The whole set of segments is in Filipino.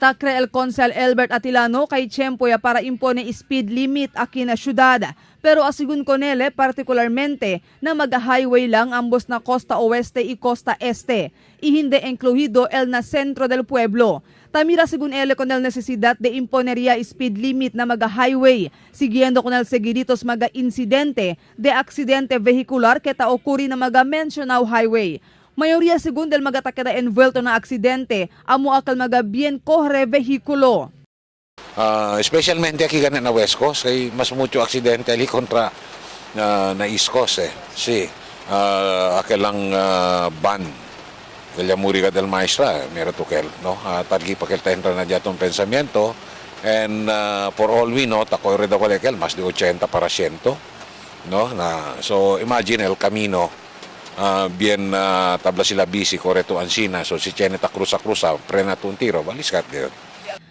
Takre el Consel Albert Atilano kay Tiempoya para impone speed limit aquí na syudad. Pero asigun ko nele partikularmente na mag-highway lang ambos na Costa Oeste y Costa Este. Y hindi incluido el na sentro del pueblo. Tamira según ele con el necesidad de imponería speed limit na mag-highway. Siguiendo con el seguiditos mag-insidente de aksidente vehicular que taokuri na mag-mentionaw highway. Mayoría según del magatakeda envuelto na aksidente, amo akal bien corre vehikulo. Especialmente aquí ganan na West Coast, kay mas mucho aksidente ali kontra na East Coast eh. Sí, akelang ban, kaya muriga del maestra, meron to kel, no? Targi pa kel entra na dyan pensamiento, and for all we know, takoy rin ako lekel, mas de 80%, no? So imagine el camino, bien tabla sila busy correto ansina so si Cheneta cruza prena tu un tiro baliskat gayon.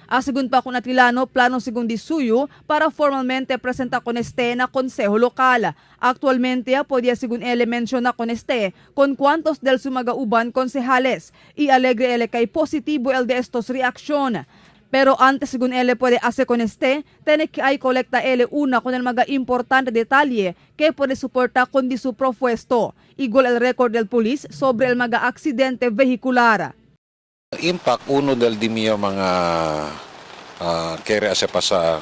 Asigun pa kung Atilano, plano sigun di suyo para formalmente presenta con este na konseho lokal. Actualmente podía sigun ele menciona con este con cuantos del sumagauban konsehales y alegre ele kay positibo el de estos reaksyon. Pero antes según ele puede hacer con este, tiene que hay colecta ele una con el mga importante detalye que puede soportar con di su propuesto. Igual el record del police sobre el mga aksidente vehicular. Impact uno del dimio mga kere ase pa sa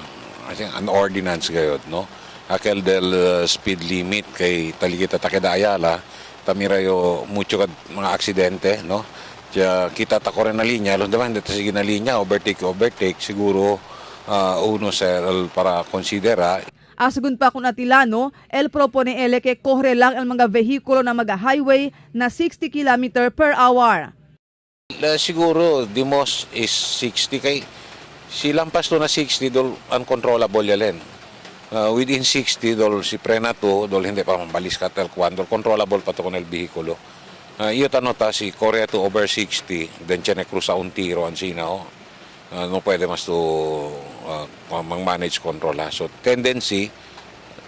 an ordinance gayod, no? Akel del speed limit kay taligita takeda Ayala, tamirayo mucho mga aksidente, no? Kaya kita takoren na linya, los naman dito sige na linya, overtake, siguro uno para considera. Asigun pa kung Atilano, el propone ele que corre lang ang mga vehikulo na mag-highway na 60 km per hour. Siguro, the most is 60 kay silampas to na 60 dol uncontrollable yalen. Within 60 dol si prena to, dol hindi pa mambalis ka tel kwan, dol controllable pa to con el vehikulo. Iyo tanota si Korea to over 60, then siya cruza un tiro ansina o. No pwede mas to mang-manage control ha. So tendency,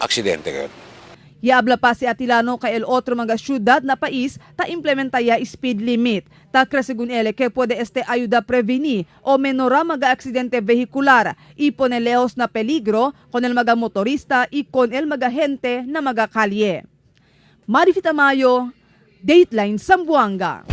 aksidente kayo. Yabla pa si Atilano kay el otro mga syudad na pais ta implementaya speed limit. Takra segun ele que puede este ayuda prevenir o menora mga aksidente vehicular y pone lejos na peligro con el mga motorista y con el mga gente na mga kalye. Marifita Mayo, Dateline Zamboanga.